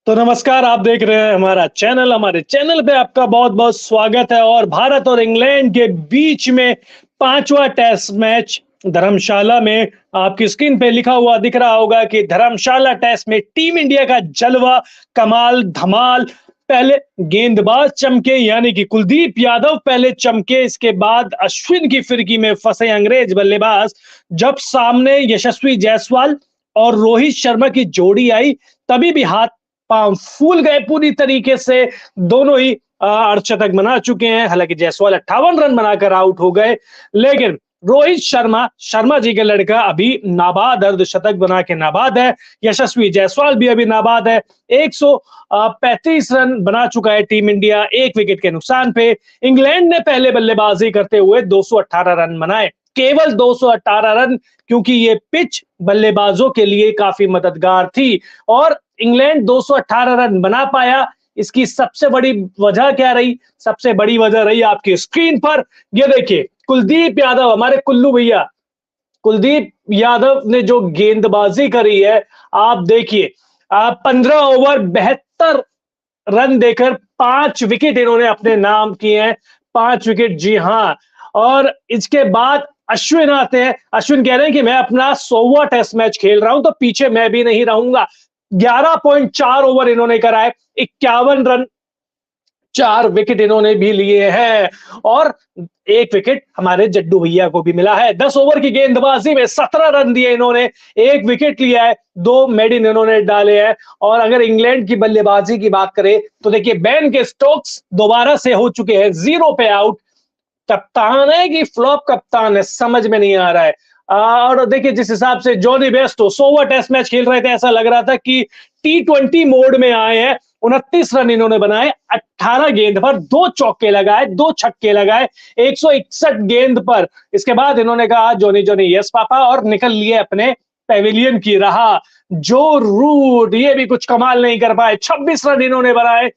तो नमस्कार, आप देख रहे हैं हमारे चैनल पे आपका बहुत बहुत स्वागत है। और भारत और इंग्लैंड के बीच में पांचवा टेस्ट मैच धर्मशाला में, आपकी स्क्रीन पे लिखा हुआ दिख रहा होगा कि धर्मशाला टेस्ट में टीम इंडिया का जलवा, कमाल, धमाल। पहले गेंदबाज चमके, यानी कि कुलदीप यादव पहले चमके, इसके बाद अश्विन की फिरकी में फंसे अंग्रेज बल्लेबाज। जब सामने यशस्वी जायसवाल और रोहित शर्मा की जोड़ी आई, तभी भी हाथ पांव फूल गए पूरी तरीके से। दोनों ही अर्धशतक बना चुके हैं। हालांकि जायसवाल 58 रन बनाकर आउट हो गए, लेकिन रोहित शर्मा, शर्मा जी का लड़का, अभी नाबाद, अर्धशतक बना के नाबाद है। यशस्वी जायसवाल भी अभी नाबाद है। 135 रन बना चुका है टीम इंडिया, एक विकेट के नुकसान पे। इंग्लैंड ने पहले बल्लेबाजी करते हुए 218 रन बनाए, केवल 218 रन, क्योंकि ये पिच बल्लेबाजों के लिए काफी मददगार थी और इंग्लैंड 218 रन बना पाया। इसकी सबसे बड़ी वजह क्या रही? सबसे बड़ी वजह रही आपकी स्क्रीन पर, ये देखिए, कुलदीप यादव, हमारे कुल्लू भैया कुलदीप यादव ने जो गेंदबाजी करी है, आप देखिए। 15 ओवर 72 रन देकर 5 विकेट इन्होंने अपने नाम किए हैं। 5 विकेट, जी हां। और इसके बाद अश्विन आते हैं। अश्विन कह रहे हैं कि मैं अपना 100वां टेस्ट मैच खेल रहा हूं, तो पीछे मैं भी नहीं रहूंगा। 11.4 ओवर इन्होंने कराए, 51 रन, 4 विकेट इन्होंने भी लिए हैं। और 1 विकेट हमारे जड्डू भैया को भी मिला है। 10 ओवर की गेंदबाजी में 17 रन दिए इन्होंने, 1 विकेट लिया है, 2 मेडिन इन्होंने डाले हैं। और अगर इंग्लैंड की बल्लेबाजी की बात करें तो देखिए, बेन के स्टोक्स दोबारा से हो चुके हैं 0 पे आउट। कप्तान है कि फ्लॉप कप्तान है, समझ में नहीं आ रहा है। और देखिए, जिस हिसाब से जॉनी बेस्टो 100वां टेस्ट मैच खेल रहे थे, ऐसा लग रहा था कि T20 मोड में आए हैं। 29 रन इन्होंने बनाए, 18 गेंद पर 2 चौके लगाए, 2 छक्के लगाए, 161 गेंद पर। इसके बाद इन्होंने कहा जॉनी जॉनी यस पापा, और निकल लिए अपने पेविलियन की राह। जो रूट, ये भी कुछ कमाल नहीं कर पाए। 26 रन इन्होंने बनाए,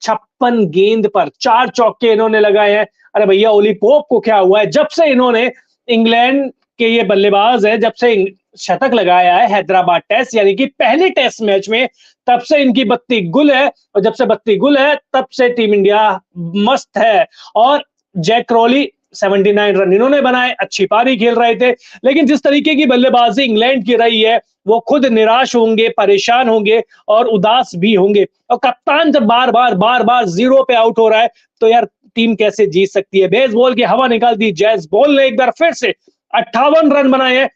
56 गेंद पर 4 चौके इन्होंने लगाए हैं। अरे भैया, ओली पोप को क्या हुआ है? जब से इन्होंने, इंग्लैंड के ये बल्लेबाज है, जब से शतक लगाया है हैदराबाद टेस्ट, यानी कि पहले टेस्ट मैच में, तब से इनकी बत्ती गुल है। और जब से बत्ती गुल है, तब से टीम इंडिया मस्त है। और जैक क्रॉली 79 रन इन्होंने बनाए, अच्छी पारी खेल रहे थे। लेकिन जिस तरीके की बल्लेबाजी इंग्लैंड की रही है, वो खुद निराश होंगे, परेशान होंगे और उदास भी होंगे। और कप्तान जब बार बार 0 पे आउट हो रहा है, तो यार टीम कैसे जीत सकती है? बेसबॉल की हवा निकाल दी जैस बॉल ने। एक बार फिर से 58 रन बनाए हैं,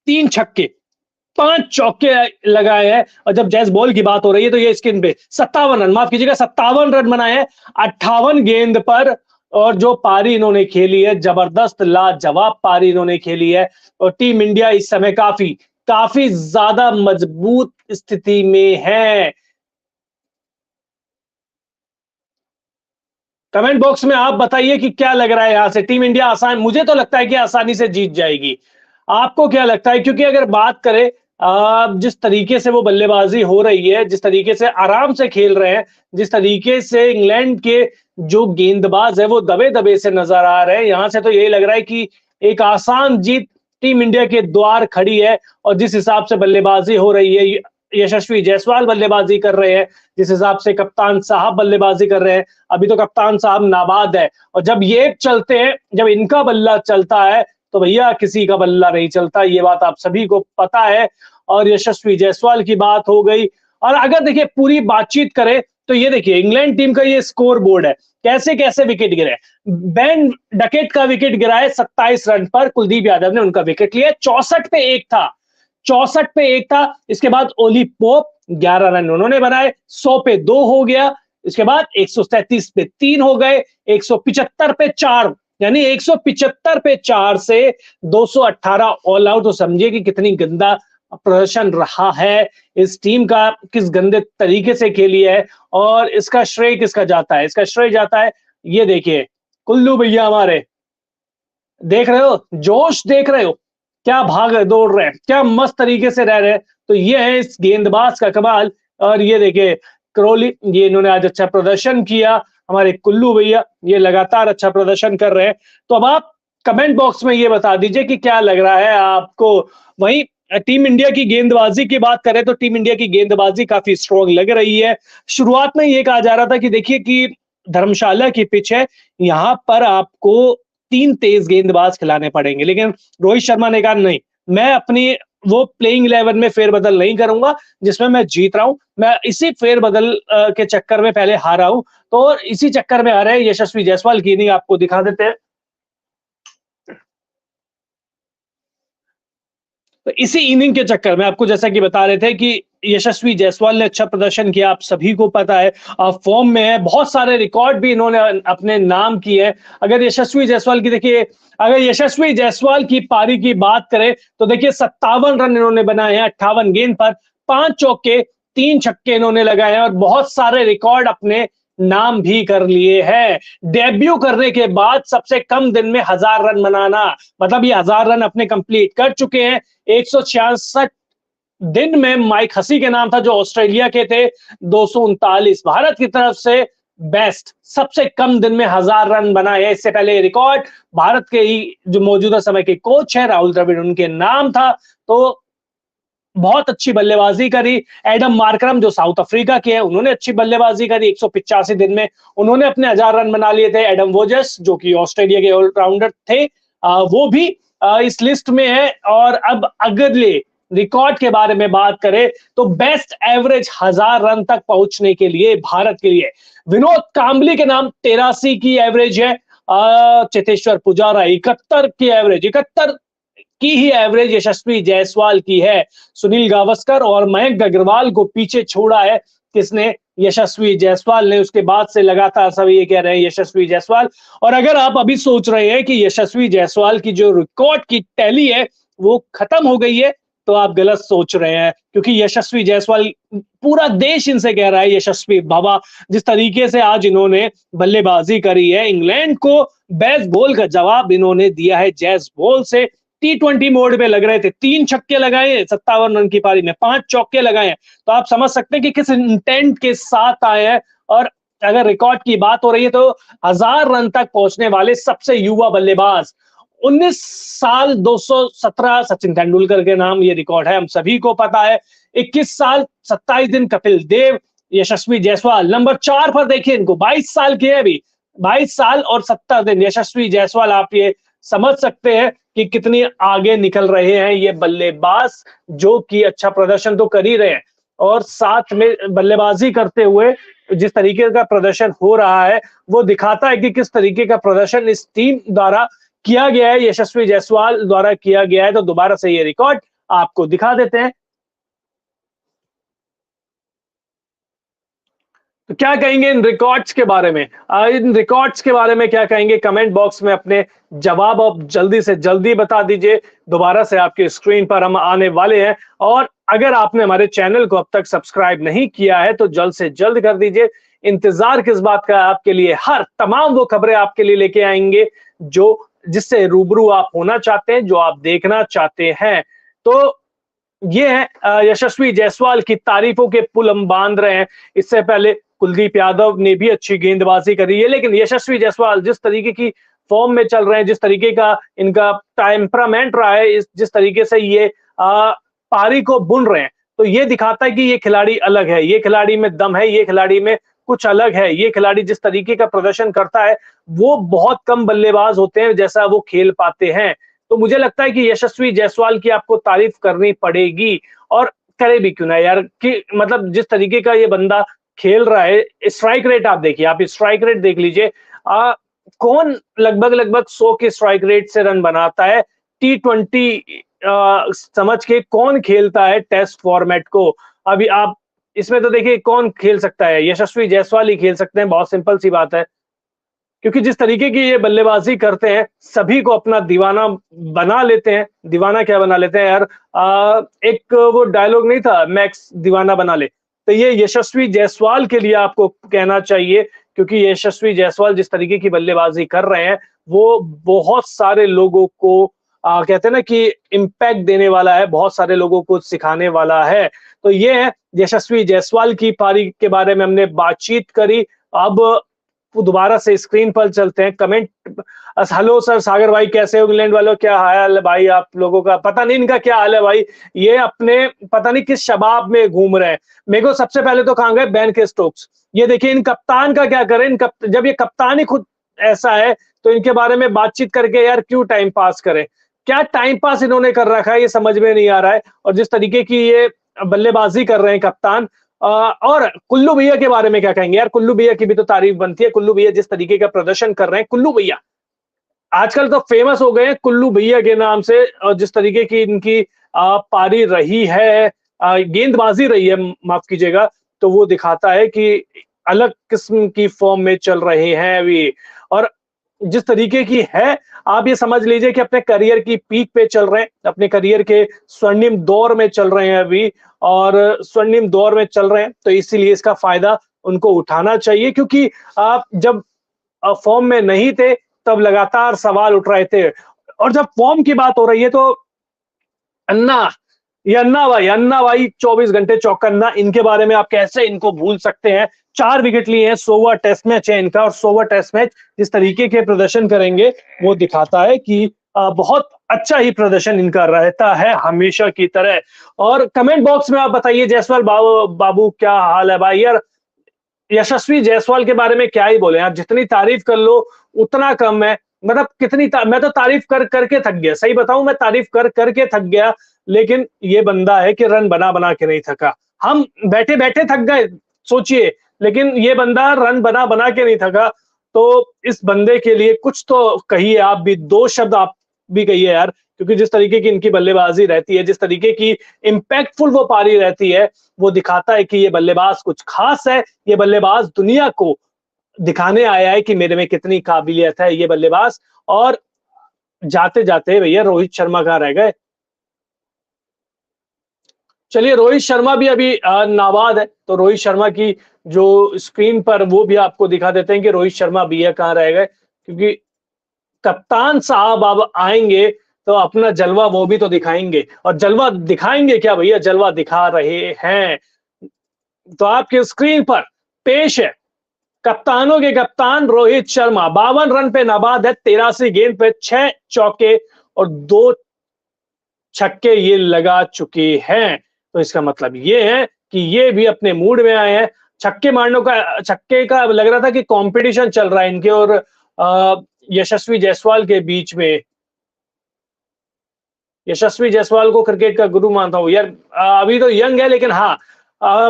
3 छक्के, 5 चौके लगाए हैं। और जब जैस बॉल की बात हो रही है, तो ये स्किन पे 57 रन, माफ कीजिएगा, 57 रन बनाए हैं 58 गेंद पर। और जो पारी इन्होंने खेली है, जबरदस्त लाजवाब पारी इन्होंने खेली है। और टीम इंडिया इस समय काफी काफी ज्यादा मजबूत स्थिति में है। कमेंट बॉक्स में आप बताइए कि क्या लग रहा है यहां से। टीम इंडिया आसान, मुझे तो लगता है कि आसानी से जीत जाएगी। आपको क्या लगता है? क्योंकि अगर बात करें, जिस तरीके से वो बल्लेबाजी हो रही है, जिस तरीके से आराम से खेल रहे हैं, जिस तरीके से इंग्लैंड के जो गेंदबाज है वो दबे दबे से नजर आ रहे हैं, यहां से तो यही लग रहा है कि एक आसान जीत टीम इंडिया के द्वार खड़ी है। और जिस हिसाब से बल्लेबाजी हो रही है, यशस्वी जायसवाल बल्लेबाजी कर रहे हैं, जिस हिसाब से कप्तान साहब बल्लेबाजी कर रहे हैं, अभी तो कप्तान साहब नाबाद है। और जब ये चलते हैं, जब इनका बल्ला चलता है, तो भैया किसी का बल्ला नहीं चलता, ये बात आप सभी को पता है। और यशस्वी जायसवाल की बात हो गई। और अगर देखिए पूरी बातचीत करें, तो ये देखिए इंग्लैंड टीम का ये स्कोर बोर्ड है, कैसे कैसे विकेट गिरे। बेन डकेट का विकेट गिरा है 27 रन पर, कुलदीप यादव ने उनका विकेट लिया। 64 पे 1 था, 64 पे 1 था। इसके बाद ओली पोप 11 रन उन्होंने बनाए, 100 पे 2 हो गया। इसके बाद 137 पे 3 हो गए, 175 पे 4, यानी 175 पे 4 से 218 ऑल आउट। तो समझिए कि कितनी गंदा प्रदर्शन रहा है इस टीम का, किस गंदे तरीके से खेली है। और इसका श्रेय किसका जाता है? इसका श्रेय जाता है, ये देखिए, कुल्लू भैया हमारे, देख रहे हो जोश, देख रहे हो क्या भाग दौड़ रहे हैं, क्या मस्त तरीके से रह रहे हैं। तो ये है इस गेंदबाज का कमाल। और ये देखिए क्रोली, ये इन्होंने आज अच्छा प्रदर्शन किया। हमारे कुल्लू भैया ये लगातार अच्छा प्रदर्शन कर रहे हैं। तो अब आप कमेंट बॉक्स में ये बता दीजिए कि क्या लग रहा है आपको। वहीं टीम इंडिया की गेंदबाजी की बात करें तो टीम इंडिया की गेंदबाजी काफी स्ट्रॉन्ग लग रही है। शुरुआत में ये कहा जा रहा था कि देखिए कि धर्मशाला की पिच है, यहाँ पर आपको 3 तेज गेंदबाज खिलाने पड़ेंगे, लेकिन रोहित शर्मा ने कहा नहीं, मैं अपनी वो प्लेइंग 11 में फेरबदल नहीं करूंगा जिसमें मैं जीत रहा हूं। मैं इसी फेरबदल के चक्कर में पहले हारा हूं, तो इसी चक्कर में आ रहे हैं यशस्वी जायसवाल की इनिंग आपको दिखा देते हैं। तो इसी इनिंग के चक्कर में आपको जैसा कि बता रहे थे कि यशस्वी जायसवाल ने अच्छा प्रदर्शन किया, आप सभी को पता है, फॉर्म में है, बहुत सारे रिकॉर्ड भी इन्होंने अपने नाम किए हैं। अगर यशस्वी जायसवाल की देखिए, अगर यशस्वी जायसवाल की पारी की बात करें तो देखिए 57 रन इन्होंने बनाए हैं 58 गेंद पर, 5 चौके 3 छक्के इन्होंने लगाए हैं और बहुत सारे रिकॉर्ड अपने नाम भी कर लिए हैं। डेब्यू करने के बाद सबसे कम दिन में 1000 रन बनाना, मतलब ये 1000 रन अपने कंप्लीट कर चुके हैं। 166 दिन में माइक हसी के नाम था जो ऑस्ट्रेलिया के थे, 239 भारत की तरफ से बेस्ट, सबसे कम दिन में 1000 रन बनाए। इससे पहले रिकॉर्ड भारत के ही जो मौजूदा समय के कोच है राहुल द्रविड़, उनके नाम था। तो बहुत अच्छी बल्लेबाजी करी। एडम मार्करम जो साउथ अफ्रीका के हैं, उन्होंने अच्छी बल्लेबाजी करी, 185 दिन में उन्होंने अपने 1000 रन बना लिए थे। एडम वोजस जो कि ऑस्ट्रेलिया के ऑलराउंडर थे, वो भी इस लिस्ट में है। और अब अगले रिकॉर्ड के बारे में बात करें तो बेस्ट एवरेज 1000 रन तक पहुंचने के लिए भारत के लिए विनोद कांबली के नाम 83 की एवरेज है। चेतेश्वर पुजारा 71 की एवरेज, 71 की ही एवरेज यशस्वी जायसवाल की है। सुनील गावस्कर और मयंक अग्रवाल को पीछे छोड़ा है किसने? यशस्वी जायसवाल ने। उसके बाद से लगातार सभी ये कह रहे हैं यशस्वी जायसवाल। और अगर आप अभी सोच रहे हैं कि यशस्वी जायसवाल की जो रिकॉर्ड की टैली है वो खत्म हो गई है, तो आप गलत सोच रहे हैं, क्योंकि यशस्वी जायसवाल, पूरा देश इनसे कह रहा है यशस्वी बाबा, जिस तरीके से आज इन्होंने बल्लेबाजी करी है, इंग्लैंड को बेस्ट बॉल का जवाब इन्होंने दिया है जैज बॉल से। T20 मोड में लग रहे थे, 3 छक्के लगाए 57 रन की पारी में, 5 चौके लगाए हैं। तो आप समझ सकते हैं कि किस इंटेंट के साथ आए हैं। और अगर रिकॉर्ड की बात हो रही है तो 1000 रन तक पहुंचने वाले सबसे युवा बल्लेबाज, 19 साल 217 सचिन तेंदुलकर के नाम ये रिकॉर्ड है, हम सभी को पता है। 21 साल 27 दिन कपिल देव, यशस्वी जायसवाल नंबर 4 पर देखिए इनको, 22 साल के हैं अभी, 22 साल और 70 दिन यशस्वी जायसवाल। आप ये समझ सकते हैं कि कितनी आगे निकल रहे हैं ये बल्लेबाज, जो कि अच्छा प्रदर्शन तो कर ही रहे हैं और साथ में बल्लेबाजी करते हुए जिस तरीके का प्रदर्शन हो रहा है वो दिखाता है कि किस तरीके का प्रदर्शन इस टीम द्वारा किया गया है, यशस्वी जायसवाल द्वारा किया गया है। तो दोबारा से ये रिकॉर्ड आपको दिखा देते हैं। तो क्या कहेंगे इन रिकॉर्ड्स के बारे में? इन रिकॉर्ड्स के बारे में क्या कहेंगे, कमेंट बॉक्स में अपने जवाब आप जल्दी से जल्दी बता दीजिए। दोबारा से आपके स्क्रीन पर हम आने वाले हैं। और अगर आपने हमारे चैनल को अब तक सब्सक्राइब नहीं किया है तो जल्द से जल्द कर दीजिए। इंतजार किस बात का? आपके लिए हर तमाम वो खबरें आपके लिए लेके आएंगे जो जिससे रूबरू आप होना चाहते हैं, जो आप देखना चाहते हैं। तो ये है यशस्वी जायसवाल की तारीफों के पुल हम बांध रहे हैं। इससे पहले कुलदीप यादव ने भी अच्छी गेंदबाजी करी है, लेकिन यशस्वी जायसवाल जिस तरीके की फॉर्म में चल रहे हैं, जिस तरीके का इनका टेम्परामेंट रहा है, जिस तरीके से ये पारी को बुन रहे हैं, तो ये दिखाता है कि ये खिलाड़ी अलग है, ये खिलाड़ी में दम है, ये खिलाड़ी में कुछ अलग है। ये खिलाड़ी जिस तरीके का प्रदर्शन करता है वो बहुत कम बल्लेबाज होते हैं जैसा वो खेल पाते हैं। तो मुझे लगता है कि यशस्वी जायसवाल की आपको तारीफ करनी पड़ेगी, और करे भी क्यों ना यार, कि मतलब जिस तरीके का ये बंदा खेल रहा है। स्ट्राइक रेट आप देखिए, आप स्ट्राइक रेट देख लीजिए। कौन लगभग लगभग 100 के स्ट्राइक रेट से रन बनाता है? T20 समझ के कौन खेलता है टेस्ट फॉर्मेट को? अभी आप इसमें तो देखिए कौन खेल सकता है? यशस्वी जायसवाल ही खेल सकते हैं, बहुत सिंपल सी बात है। क्योंकि जिस तरीके की ये बल्लेबाजी करते हैं, सभी को अपना दीवाना बना लेते हैं। दीवाना क्या बना लेते हैं यार, एक वो डायलॉग नहीं था, मैक्स दीवाना बना ले, तो ये यशस्वी जायसवाल के लिए आपको कहना चाहिए। क्योंकि यशस्वी जायसवाल जिस तरीके की बल्लेबाजी कर रहे हैं वो बहुत सारे लोगों को कहते हैं ना कि इम्पैक्ट देने वाला है, बहुत सारे लोगों को सिखाने वाला है। तो ये है यशस्वी जायसवाल की पारी के बारे में हमने बातचीत करी। अब वो दोबारा से स्क्रीन पर चलते हैं। कमेंट, हेलो सर सागर भाई, कैसे हो? इंग्लैंड वालों, क्या हाल है भाई? आप लोगों का पता नहीं, इनका क्या हाल है भाई। ये अपने पता नहीं किस शबाब में घूम रहे हैं। मेरे को सबसे पहले तो कहाँ गए बेन के स्टोक्स। ये देखिए इन कप्तान का क्या करें। जब ये कप्तान ही खुद ऐसा है तो इनके बारे में बातचीत करके यार क्यों टाइम पास करें। क्या टाइम पास इन्होंने कर रखा है ये समझ में नहीं आ रहा है। और जिस तरीके की ये बल्लेबाजी कर रहे हैं कप्तान, और कुल्लू भैया के बारे में क्या कहेंगे यार? कुल्लू भैया की भी तो तारीफ बनती है। कुल्लू भैया जिस तरीके का प्रदर्शन कर रहे हैं, कुल्लू भैया आजकल तो फेमस हो गए हैं कुल्लू भैया के नाम से। और जिस तरीके की इनकी पारी रही है, गेंदबाजी रही है, माफ कीजिएगा, तो वो दिखाता है कि अलग किस्म की फॉर्म में चल रहे हैं अभी। और जिस तरीके की है, आप ये समझ लीजिए कि अपने करियर की पीक पे चल रहे हैं, अपने करियर के स्वर्णिम दौर में चल रहे हैं अभी। और स्वर्णिम दौर में चल रहे हैं तो इसीलिए इसका फायदा उनको उठाना चाहिए, क्योंकि आप जब फॉर्म में नहीं थे तब लगातार सवाल उठ रहे थे। और जब फॉर्म की बात हो रही है तो अन्ना, ये अन्ना भाई 24 घंटे चौकन्ना, इनके बारे में आप कैसे इनको भूल सकते हैं। 4 विकेट लिए हैं, 100 टेस्ट मैच है इनका। और 100 टेस्ट मैच जिस तरीके के प्रदर्शन करेंगे वो दिखाता है कि बहुत अच्छा ही प्रदर्शन इनका रहता है हमेशा की तरह। और कमेंट बॉक्स में आप बताइए जायसवाल बाबू क्या हाल है भाई यार। यशस्वी जायसवाल के बारे में क्या ही बोले यार, जितनी तारीफ कर लो उतना कम है। मतलब मैं तो तारीफ कर करके थक गया, सही बताऊं, मैं तारीफ कर करके थक गया। लेकिन ये बंदा है कि रन बना बना के नहीं थका। हम बैठे बैठे थक गए, सोचिए, लेकिन ये बंदा रन बना बना के नहीं थका। तो इस बंदे के लिए कुछ तो कहिए, आप भी 2 शब्द आप भी कहिए यार। क्योंकि जिस तरीके की इनकी बल्लेबाजी रहती है, जिस तरीके की इंपैक्टफुल वो पारी रहती है, वो दिखाता है कि ये बल्लेबाज कुछ खास है। ये बल्लेबाज दुनिया को दिखाने आया है कि मेरे में कितनी काबिलियत है ये बल्लेबाज। और जाते जाते भैया रोहित शर्मा कहाँ रह गए। चलिए, रोहित शर्मा भी अभी नाबाद है, तो रोहित शर्मा की जो स्क्रीन पर वो भी आपको दिखा देते हैं कि रोहित शर्मा भैया कहाँ रह गए। क्योंकि कप्तान साहब अब आएंगे तो अपना जलवा वो भी तो दिखाएंगे। और जलवा दिखाएंगे क्या भैया, जलवा दिखा रहे हैं। तो आपके स्क्रीन पर पेश है कप्तानों के कप्तान रोहित शर्मा। 52 रन पे नाबाद है, 83 गेंद पे 6 चौके और 2 छक्के ये लगा चुके हैं। तो इसका मतलब ये है कि ये भी अपने मूड में आए हैं। छक्के का लग रहा था कि कंपटीशन चल रहा है इनके और यशस्वी जायसवाल के बीच में। यशस्वी जायसवाल को क्रिकेट का गुरु मानता हूं यार। अभी तो यंग है, लेकिन हाँ,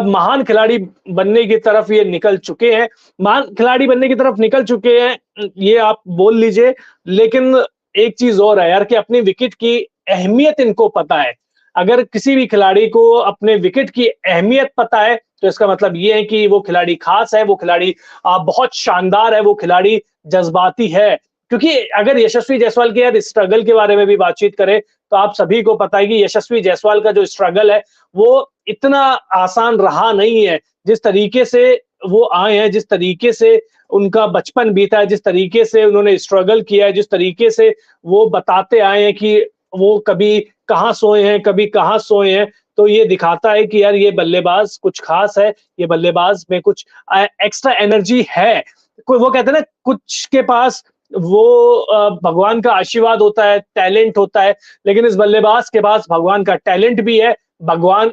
महान खिलाड़ी बनने की तरफ ये निकल चुके हैं। महान खिलाड़ी बनने की तरफ निकल चुके हैं, ये आप बोल लीजिए। लेकिन एक चीज और है यार कि अपनी विकेट की अहमियत इनको पता है। अगर किसी भी खिलाड़ी को अपने विकेट की अहमियत पता है तो इसका मतलब ये है कि वो खिलाड़ी खास है, वो खिलाड़ी बहुत शानदार है, वो खिलाड़ी जज्बाती है। क्योंकि अगर यशस्वी जायसवाल के यार स्ट्रगल के बारे में भी बातचीत करें तो आप सभी को पता है कि यशस्वी जायसवाल का जो स्ट्रगल है वो इतना आसान रहा नहीं है। जिस तरीके से वो आए हैं, जिस तरीके से उनका बचपन बीता है, जिस तरीके से उन्होंने स्ट्रगल किया है, जिस तरीके से वो बताते आए हैं कि वो कभी कहाँ सोए हैं, कभी कहाँ सोए हैं। तो ये दिखाता है कि यार ये बल्लेबाज कुछ खास है, ये बल्लेबाज में कुछ एक्स्ट्रा एनर्जी है। कोई वो कहते हैं ना, कुछ के पास वो भगवान का आशीर्वाद होता है, टैलेंट होता है। लेकिन इस बल्लेबाज के पास भगवान का टैलेंट भी है, भगवान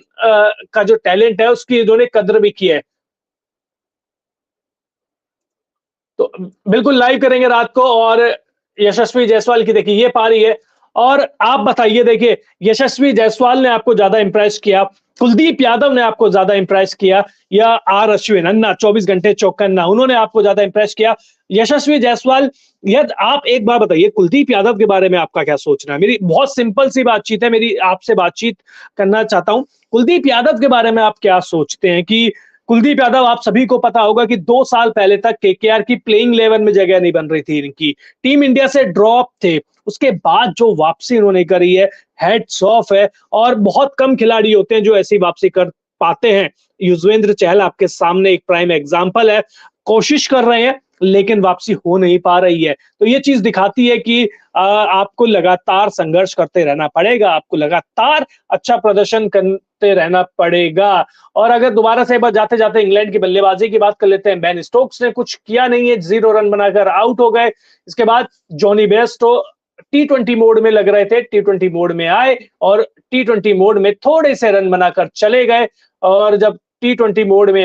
का जो टैलेंट है उसकी इन्होंने कद्र भी की है। तो बिल्कुल लाइव करेंगे रात को। और यशस्वी जायसवाल की देखिए ये पारी है। और आप बताइए, देखिए यशस्वी जायसवाल ने आपको ज्यादा इंप्रेस किया, कुलदीप यादव ने आपको ज्यादा इंप्रेस किया, या आर अश्विन, अन्ना 24 घंटे चौकन्ना, उन्होंने आपको ज्यादा इंप्रेस किया, यशस्वी जायसवाल? यद आप एक बार बताइए कुलदीप यादव के बारे में आपका क्या सोचना है। मेरी बहुत सिंपल सी बातचीत है, मेरी आपसे बातचीत करना चाहता हूं। कुलदीप यादव के बारे में आप क्या सोचते हैं कि कुलदीप यादव, आप सभी को पता होगा कि 2 साल पहले तक केकेआर की प्लेइंग 11 में जगह नहीं बन रही थी इनकी, टीम इंडिया से ड्रॉप थे। उसके बाद जो वापसी उन्होंने करी है, हेड्स ऑफ है। और बहुत कम खिलाड़ी होते हैं जो ऐसी वापसी कर पाते हैं। युजवेंद्र चहल आपके सामने एक प्राइम एग्जांपल है, कोशिश कर रहे हैं। लेकिन वापसी हो नहीं पा रही है। तो ये चीज़ दिखाती है कि आपको लगातार संघर्ष करते रहना पड़ेगा, आपको लगातार अच्छा प्रदर्शन करते रहना पड़ेगा। और अगर दोबारा से एक बार जाते-जाते इंग्लैंड की बल्लेबाज़ी की बात कर लेते हैं, बेन स्टोक्स ने कुछ किया नहीं है, 0 रन बनाकर आउट हो गए। इसके बाद जॉनी बेयरस्टो टी20 मोड में लग रहे थे, टी20 मोड में आए और टी20 मोड में थोड़े से रन बनाकर चले गए और जब टी20 मोड में